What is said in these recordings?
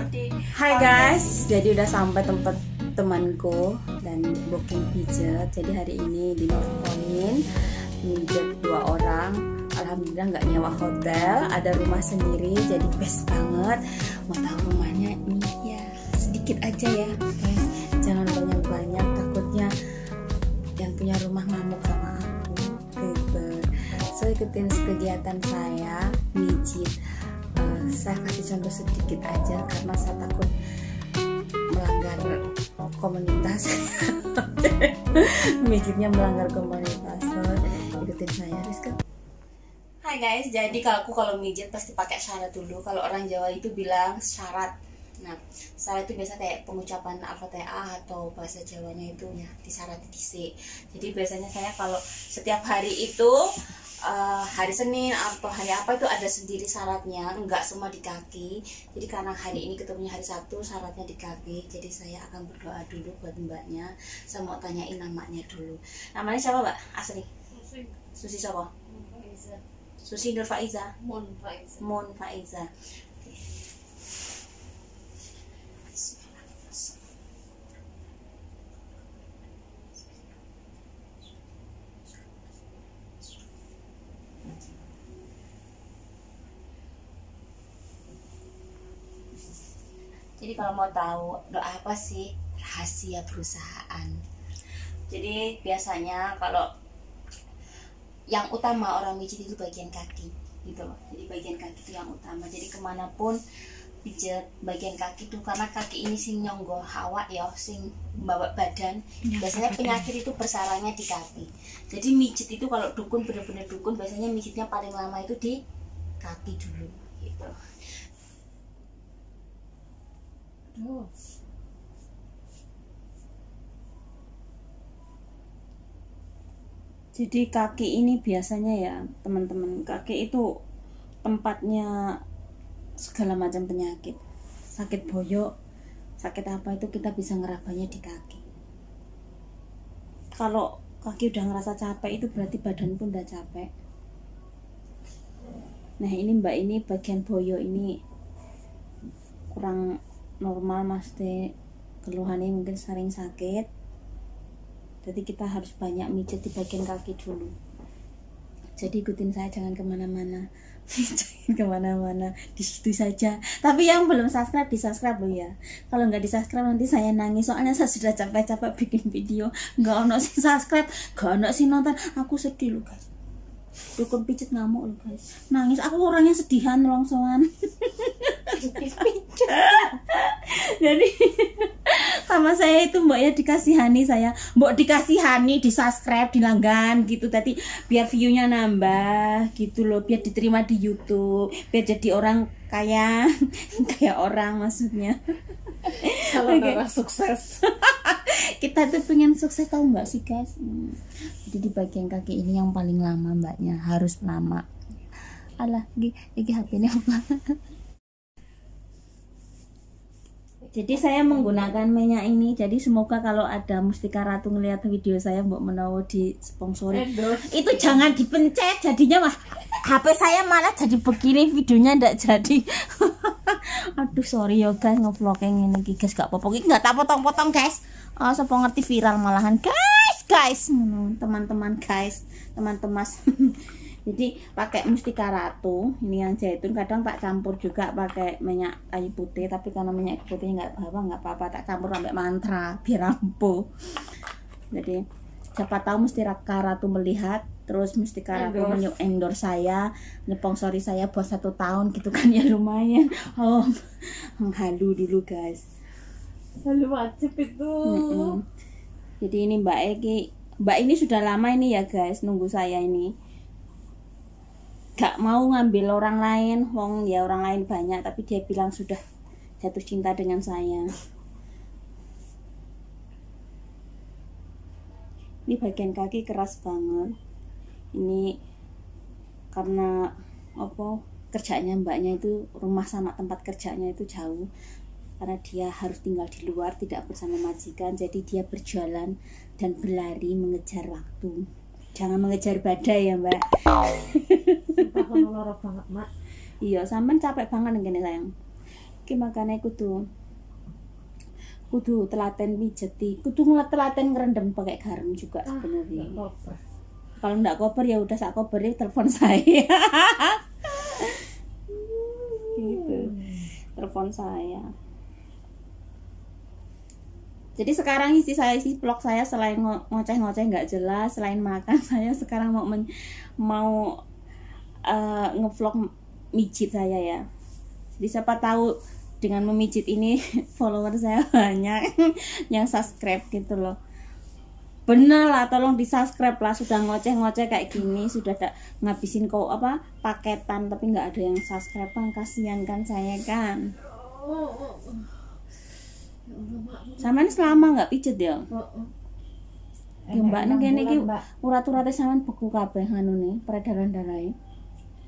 Hai guys, jadi udah sampai tempat temanku dan booking pijat. Jadi hari ini di North Point pijat 2 orang. Alhamdulillah nggak nyewa hotel, ada rumah sendiri, jadi best banget. Mau tahu rumahnya ini ya sedikit aja ya guys, jangan banyak-banyak, takutnya yang punya rumah ngamuk sama aku gitu. So ikutin kegiatan saya mijit. Saya kasih contoh sedikit aja karena saya takut melanggar komunitas. Mijitnya melanggar komunitas. So, ikutin saya, Rizka. Hai guys, jadi kalau mijit pasti pakai syarat dulu. Kalau orang Jawa itu bilang syarat. Nah, syarat itu biasa kayak pengucapan Al-Fatihah atau bahasa Jawanya itu ya disyarat dhisik. Jadi biasanya saya kalau setiap hari itu hari Senin atau hari apa itu ada sendiri syaratnya, enggak semua di kaki. Jadi karena hari ini ketemunya hari Sabtu, syaratnya di kaki. Jadi saya akan berdoa dulu buat mbaknya. Saya mau tanyain namanya dulu. Namanya siapa mbak? Asli? Susi siapa? Susi Nur Faiza. Mun Faiza. Jadi kalau mau tahu doa apa sih, rahasia perusahaan. Jadi biasanya kalau yang utama orang mijit itu bagian kaki gitu loh. Jadi bagian kaki itu yang utama. Jadi kemanapun pijat bagian kaki itu, karena kaki ini sing nyonggo awak ya, sing bawa badan. Biasanya penyakit itu bersarangnya di kaki. Jadi mijit itu kalau dukun, bener-bener dukun, biasanya mijitnya paling lama itu di kaki dulu gitu. Jadi kaki ini biasanya ya teman-teman, kaki itu tempatnya segala macam penyakit. Sakit boyok, sakit apa itu kita bisa ngerabanya di kaki. Kalau kaki udah ngerasa capek itu berarti badan pun udah capek. Nah ini mbak ini bagian boyok ini kurang normal, mesti keluhannya mungkin sering sakit. Jadi kita harus banyak mijit di bagian kaki dulu. Jadi ikutin saya, jangan kemana-mana. Jangan kemana-mana, di situ saja. Tapi yang belum subscribe, di subscribe loh ya. Kalau nggak di subscribe nanti saya nangis. Soalnya saya sudah capek-capek bikin video, nggak ono sih subscribe, nggak ono sih nonton. Aku sedih loh guys. Dukun pijit ngamuk loh guys. Nangis, aku orangnya sedihan longsoan. Jadi sama saya itu mbaknya dikasihani, saya mbak dikasihani, di subscribe, dilanggan gitu. Tadi biar view-nya nambah gitu loh, biar diterima di YouTube, biar jadi orang kaya. Kayak orang maksudnya. Kalau orang sukses. Kita tuh pengen sukses, tahu nggak sih guys? Jadi di bagian kaki ini yang paling lama mbaknya, harus lama. Alah, iki HP-nya apa? Jadi saya menggunakan minyak ini. Jadi semoga kalau ada Mustika Ratu ngelihat video saya mbok menawa di sponsori, itu jangan dipencet, jadinya mah HP saya malah jadi begini, videonya ndak jadi. Aduh sorry ya guys, ngevlogging ini guys, gak apa-apa, nggak tak potong-potong guys. Siapa ngerti viral malahan guys, teman-teman guys, teman-teman. Jadi pakai Mustika Ratu ini yang zaitun, kadang tak campur juga pakai minyak kayu putih, tapi karena minyak kayu putih nggak apa-apa, tak campur sampai mantra biar ampuh. Jadi siapa tahu Mustika Ratu melihat, terus Mustika Ratu endorse saya, nyponsori saya buat 1 tahun gitu kan ya, lumayan. Halu dulu guys, halu wajib itu. Jadi ini mbak ini sudah lama ini ya guys, nunggu saya ini. Gak mau ngambil orang lain, wong ya orang lain banyak, tapi dia bilang sudah jatuh cinta dengan saya. Ini bagian kaki keras banget. Ini karena apa, kerjanya mbaknya itu, rumah sama tempat kerjanya itu jauh. Karena dia harus tinggal di luar, tidak bersama majikan, jadi dia berjalan dan berlari mengejar waktu. Jangan mengejar badai ya mbak. Sumpah loro banget mak. Iya, sampean capek banget ngene sayang. Ki makane kudu telaten pijeti, kudu telaten ngerendam pakai garam juga sebenarnya. Kalau enggak koper ya udah sak kopernya telepon saya. Gitu. Telepon saya. Jadi sekarang isi vlog saya selain ngoceh-ngoceh nggak jelas, selain makan, saya sekarang mau ngevlog mijit saya ya. Jadi siapa tahu dengan memijit ini follower saya banyak yang subscribe gitu loh. Bener lah, tolong di subscribe lah. Sudah ngoceh-ngoceh kayak gini, sudah ngabisin paketan tapi nggak ada yang subscribe, kan kasihan kan saya kan. Sampean selama nggak pijet ya? Ya mbak nih kene iki urat-urate sampean beku kabeh nganune peredaran darahe.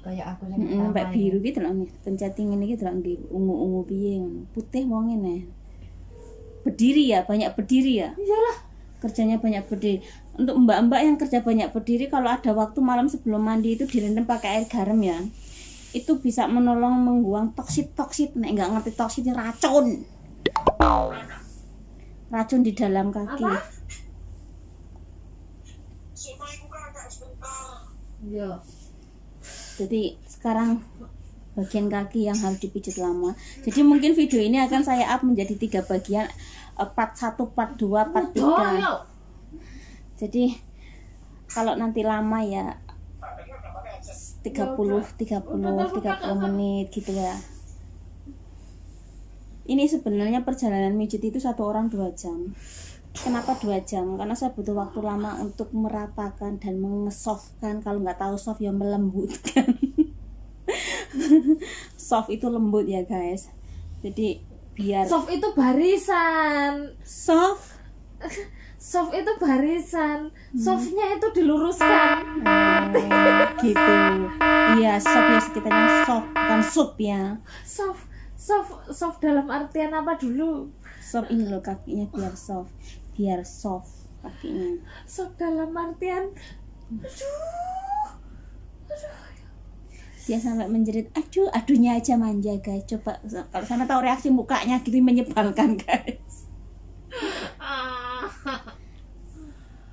Kayak aku sing mbak biru gitu loh nih, pencet ngene iki delok ndi ungu-ungu piye ngono. Putih wong ngene. Berdiri ya, banyak berdiri ya? Iyalah. Kerjanya banyak berdiri. Untuk mbak-mbak yang kerja banyak berdiri, kalau ada waktu malam sebelum mandi itu direndam pakai air garam ya. Itu bisa menolong membuang toksit. Nek nggak ngerti toksit racun. Racun di dalam kaki. Apa? Iya. Jadi sekarang bagian kaki yang harus dipijit lama. Jadi mungkin video ini akan saya up menjadi 3 bagian, part 1, part 2, part 3. Jadi kalau nanti lama ya 30 menit gitu ya. Ini sebenarnya perjalanan mijit itu 1 orang 2 jam. Kenapa 2 jam? Karena saya butuh waktu lama untuk meratakan dan mengesoftkan. Kalau nggak tahu soft ya melembutkan. Soft itu lembut ya guys. Jadi biar soft itu barisan. Soft itu barisan. Softnya itu diluruskan. Gitu. Iya, soft ya sekitarnya soft, bukan sup ya. Soft dalam artian apa dulu? Soft ini loh kakinya biar soft kakinya. Soft dalam artian dia sampai menjerit, aduhnya aja manja guys. Coba kalau sana tahu reaksi mukanya gitu, menyebalkan guys.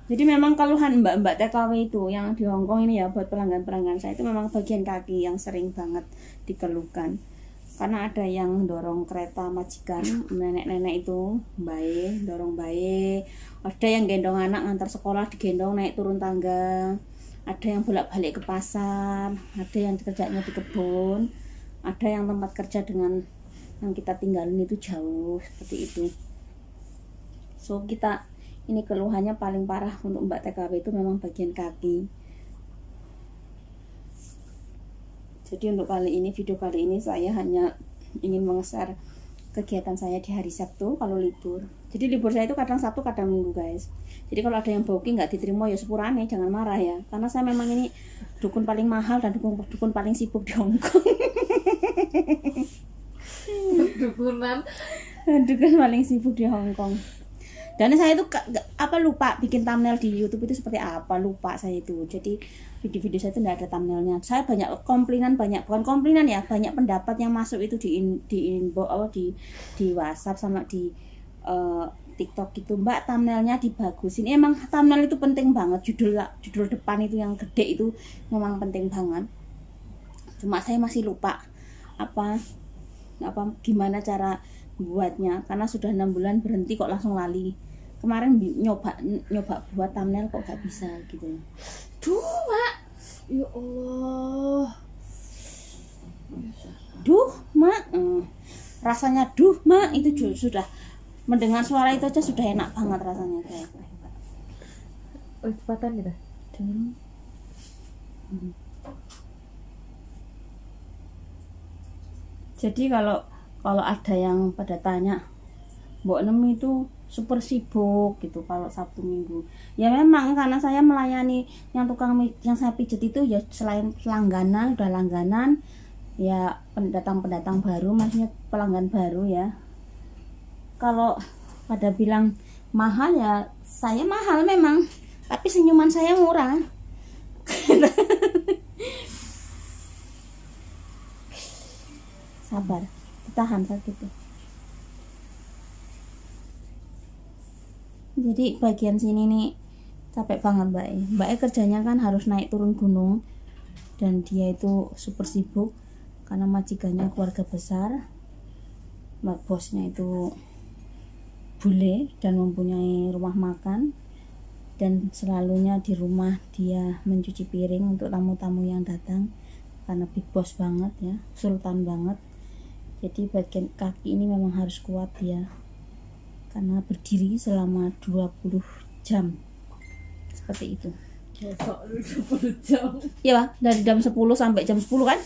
Jadi memang keluhan mbak-mbak TKW itu yang di Hongkong ini ya, buat pelanggan-pelanggan saya itu memang bagian kaki yang sering banget dikeluhkan. Karena ada yang dorong kereta majikan, nenek-nenek itu dorong bayi, ada yang gendong anak ngantar sekolah, digendong naik turun tangga, ada yang bolak-balik ke pasar, ada yang kerjanya di kebun, ada yang tempat kerja dengan yang kita tinggalin itu jauh, seperti itu. So kita ini keluhannya paling parah untuk mbak TKW itu memang bagian kaki. Jadi untuk video kali ini saya hanya ingin mengeser kegiatan saya di hari Sabtu kalau libur. Jadi libur saya itu kadang Sabtu kadang Minggu guys. Jadi kalau ada yang booking nggak diterima ya sepurane, jangan marah ya. Karena saya memang ini dukun paling mahal dan dukun paling sibuk di Hongkong. Dukun paling sibuk di Hongkong. Dan saya itu lupa bikin thumbnail di YouTube itu seperti apa, lupa saya itu. Jadi video-video saya itu tidak ada thumbnailnya. Saya banyak bukan komplainan ya, banyak pendapat yang masuk itu di inbox di WhatsApp sama di TikTok gitu. Mbak, thumbnailnya dibagusin. Emang thumbnail itu penting banget, judul depan itu yang gede itu memang penting banget. Cuma saya masih lupa gimana cara buatnya, karena sudah 6 bulan berhenti kok langsung lali. Kemarin nyoba buat thumbnail kok gak bisa gitu. Duh mak, ya Allah, duh mak, rasanya duh mak itu sudah mendengar suara itu aja sudah enak banget rasanya kayak. Cepatan gitu. Jadi kalau ada yang pada tanya, Mbok Nem itu super sibuk gitu kalau Sabtu Minggu. Ya memang karena saya melayani yang yang saya pijet itu ya, selain langganan ya pendatang baru, maksudnya pelanggan baru ya. Kalau pada bilang mahal ya saya mahal memang, tapi senyuman saya murah. Sabar. ditahan sakit tuh. Jadi bagian sini nih capek banget Mbak E. Mbak E kerjanya kan harus naik turun gunung, dan dia itu super sibuk karena majikannya keluarga besar. Mbak bosnya itu bule dan mempunyai rumah makan, dan selalunya di rumah dia mencuci piring untuk tamu-tamu yang datang karena big boss banget ya, sultan banget. Jadi bagian kaki ini memang harus kuat ya, karena berdiri selama 20 jam seperti itu. Besok 20 jam. Ya Pak, dari jam 10 sampai jam 10 kan?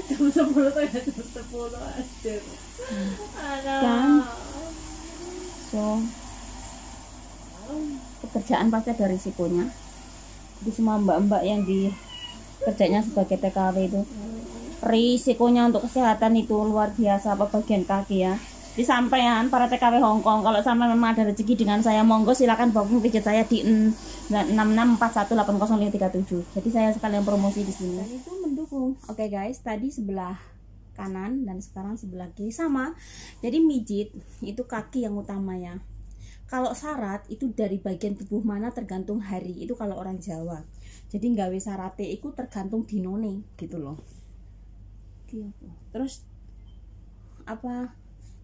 Jam 10 tuh ya jam 10 aja. Kan? So, pekerjaan pasti ada risikonya. Jadi semua mbak-mbak yang di kerjanya sebagai TKW itu risikonya untuk kesehatan itu luar biasa, apa bagian kaki ya. Di sampean para TKW Hongkong, kalau sama memang ada rezeki dengan saya, monggo silakan booking pijat saya di 6641800537. Jadi saya sekalian promosi di sini. Dan itu mendukung. Oke guys, tadi sebelah kanan dan sekarang sebelah kiri sama. Jadi mijit itu kaki yang utama ya. Kalau syarat itu dari bagian tubuh mana tergantung hari, itu kalau orang Jawa. Jadi nggawe sarate itu tergantung dinone gitu loh. Terus apa?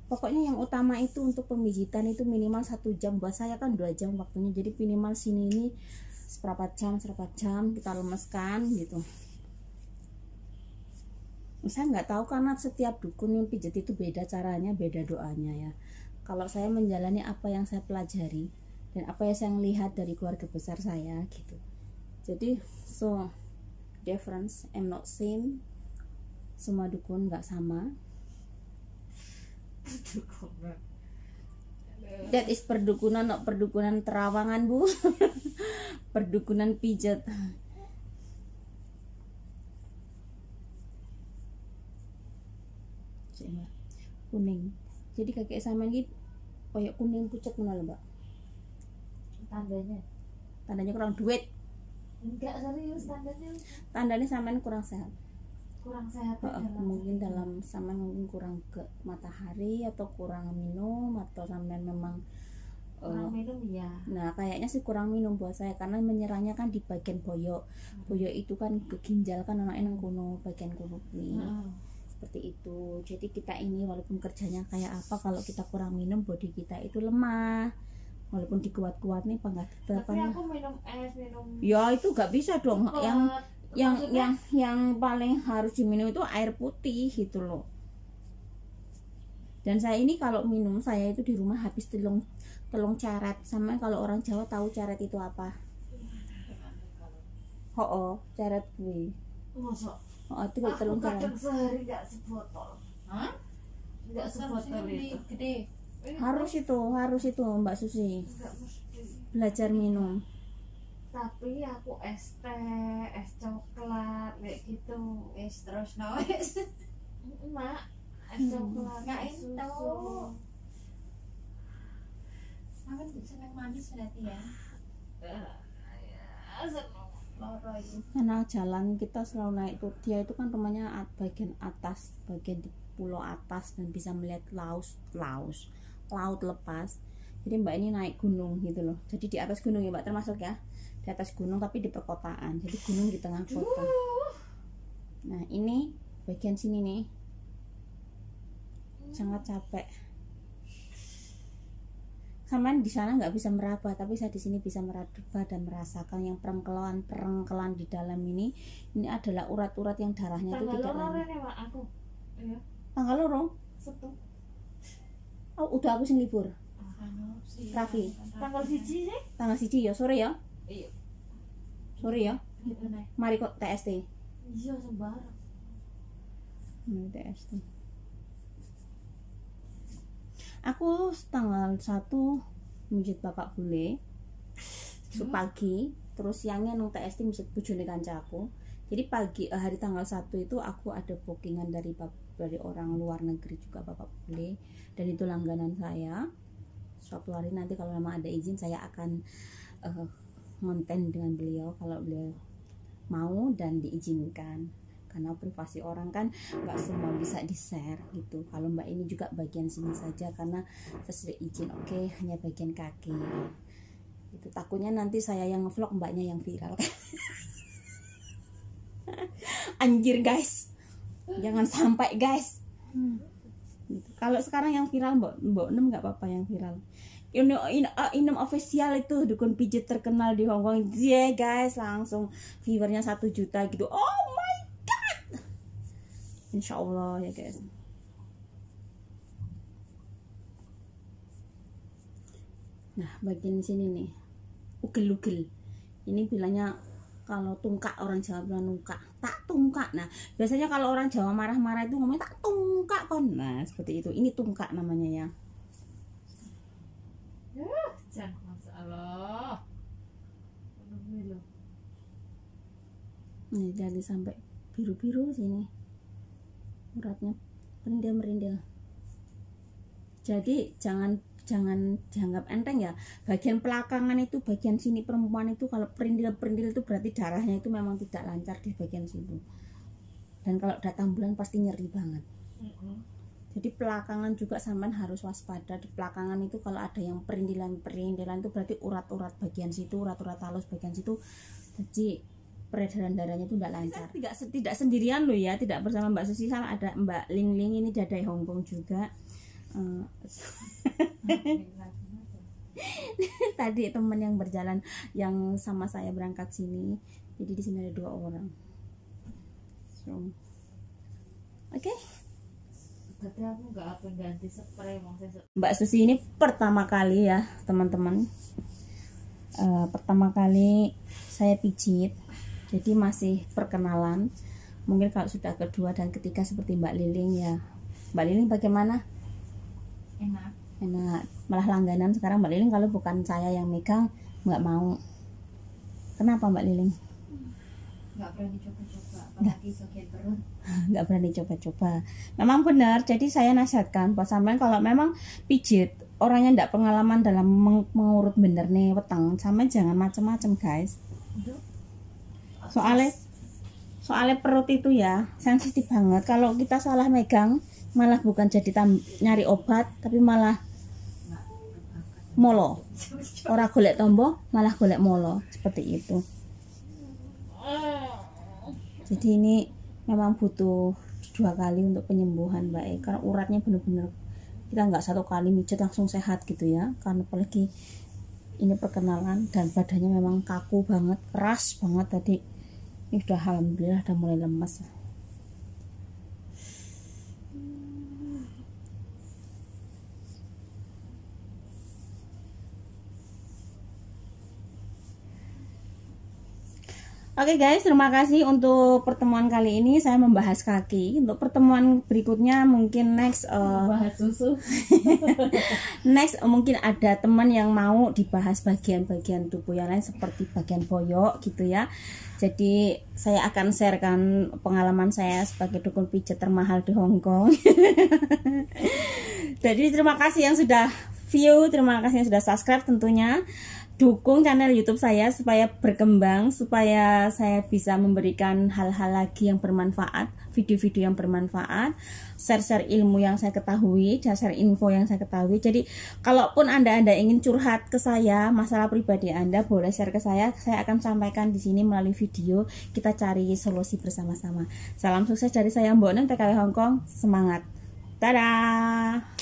Pokoknya yang utama itu untuk pemijitan itu minimal 1 jam. Buat saya kan 2 jam waktunya. Jadi minimal sini ini seberapa jam kita lemeskan gitu. Saya nggak tahu karena setiap dukun yang pijat itu beda caranya, beda doanya ya. Kalau saya menjalani apa yang saya pelajari dan apa yang saya lihat dari keluarga besar saya gitu. Jadi so difference, I'm not same. Semua dukun nggak sama. That is perdukunan, not perdukunan terawangan Bu. Perdukunan pijat. Kuning. Jadi kakek sama ini koyok kuning pucat mana Mbak? Tandanya kurang duit. Enggak serius Tandanya sampean kurang sehat. kurang sehat Mungkin dalam sama mungkin kurang ke matahari atau kurang minum, atau sampean memang kurang minum ya. Nah kayaknya sih kurang minum buat saya, karena menyerangnya kan di bagian boyok. Boyok itu kan ke ginjal kan anaknya nang kono, bagian kulit nih. Seperti itu. Jadi kita ini walaupun kerjanya kayak apa, kalau kita kurang minum body kita itu lemah. Walaupun dikuat-kuat nih Tapi aku minum es, minum ya itu gak bisa dong. Maksudnya, yang paling harus diminum itu air putih gitu loh. Dan saya ini kalau minum, saya itu di rumah habis telung ceret. Sama kalau orang Jawa tahu ceret itu apa? Ceret gue. Masa? Itu kalau telung ceret. Kadang sehari nggak sebotol. Nggak sebotol itu. Gede. Harus itu Mbak Susi. Nggak mesti. Belajar minum. Tapi aku es teh, es coklat kayak gitu. Wes terus no wes. Mak, es coklat, Nggak es itu. susu. Makan seneng manis berarti ya. Loro itu. Karena jalan kita selalu naik tuh, dia itu kan rumahnya bagian atas, bagian di pulau atas, dan bisa melihat laut lepas. Jadi Mbak ini naik gunung gitu loh. Jadi di atas gunung ya Mbak, termasuk ya di atas gunung tapi di perkotaan. Jadi gunung di tengah kota. Nah ini bagian sini nih sangat capek. Samaan di sana nggak bisa meraba, tapi saya di sini bisa meraba dan merasakan yang perengkelan di dalam ini. Ini adalah urat-urat yang darahnya itu tidak Tanggal lama. nih Mak aku. Iya. Tanggal loro? Setu. Udah aku sing libur. Anu sih. Raffi. Tanggal 1 sih? Tanggal 1 ya sore ya. Iya. Sore ya. Gitu nih. Mari kok TST. Iya sembarang. TST. Aku tanggal 1 mijit bapak bule pagi, terus siangnya nang TST mijit bojone kancaku. Jadi pagi hari tanggal 1 itu aku ada bookingan dari orang luar negeri juga bapak bule, dan itu langganan saya. Suatu hari nanti kalau memang ada izin saya akan ngonten dengan beliau kalau beliau mau dan diizinkan. karena privasi orang kan nggak semua bisa di share gitu. Kalau Mbak ini juga bagian sini saja karena sesuai izin, oke, hanya bagian kaki itu. Takutnya nanti saya yang ngevlog, Mbaknya yang viral. Anjir guys, jangan sampai guys. Gitu. Kalau sekarang yang viral Mbak Nem nggak apa-apa yang viral. Inem official itu dukun pijit terkenal di Hongkong, dia guys langsung viewernya 1 juta gitu. Oh my god, insya Allah ya guys. Nah bagian sini nih ugel-ugel, ini bilangnya kalau tungkak, orang Jawa bilang nungkak, tak tungkak. Nah biasanya kalau orang Jawa marah-marah itu ngomongnya tak tungkak kon. Nah seperti itu, ini tungkak namanya ya. Jangan masalah. Nih dari sampai biru-biru sini uratnya merindil-merindil. Jadi jangan dianggap enteng ya. Bagian belakangan itu, bagian sini perempuan itu kalau perindil-perindil itu berarti darahnya itu memang tidak lancar di bagian situ. Dan kalau datang bulan pasti nyeri banget. Jadi belakangan juga sampean harus waspada. Di belakangan itu kalau ada yang perindilan itu berarti urat-urat bagian situ, urat-urat halus bagian situ. Jadi peredaran darahnya itu tidak lancar. Tidak sendirian loh ya, tidak bersama Mbak Susi, sama ada Mbak Ling Ling, ini dari Hongkong juga. Tadi teman yang berjalan yang sama saya berangkat sini. Jadi di sini ada 2 orang. Oke. Berarti aku nggak apa ganti spray Mbak Susi ini pertama kali ya teman-teman, pertama kali saya pijit, jadi masih perkenalan. Mungkin kalau sudah kedua dan ketiga seperti Mbak Liling ya. Mbak Liling bagaimana? Enak, malah langganan sekarang Mbak Liling. Kalau bukan saya yang megang nggak mau. Kenapa Mbak Liling? Nggak berani coba-coba, apalagi sakit perut. Nggak berani coba-coba. Memang benar, jadi saya nasihatkan buat sampean kalau memang pijit orangnya nggak pengalaman dalam mengurut bener nih weteng, sampean jangan macem-macem guys. Soalnya perut itu ya sensitif banget. Kalau kita salah megang malah bukan jadi nyari obat, tapi malah molo. Ora golek tombo malah golek molo, seperti itu. Jadi ini memang butuh 2 kali untuk penyembuhan Mbak E, karena uratnya bener-bener kita nggak 1 kali mijet langsung sehat gitu ya, karena apalagi ini perkenalan dan badannya memang kaku banget, keras banget tadi. Ini udah alhamdulillah udah mulai lemes. Oke guys, terima kasih untuk pertemuan kali ini. Saya membahas kaki. Untuk pertemuan berikutnya mungkin next bahas susu. next mungkin ada teman yang mau dibahas bagian-bagian tubuh yang lain seperti bagian boyok gitu ya. Jadi saya akan sharekan pengalaman saya sebagai dukun pijat termahal di Hongkong. Jadi terima kasih yang sudah view, terima kasih yang sudah subscribe tentunya. Dukung channel YouTube saya supaya berkembang, supaya saya bisa memberikan hal-hal lagi yang bermanfaat, video-video yang bermanfaat, share-share ilmu yang saya ketahui, share info yang saya ketahui. Jadi kalaupun Anda ingin curhat ke saya masalah pribadi Anda, boleh share ke saya akan sampaikan di sini melalui video. Kita cari solusi bersama-sama. Salam sukses dari saya Mbok Nem TKW Hongkong, semangat. Dadah.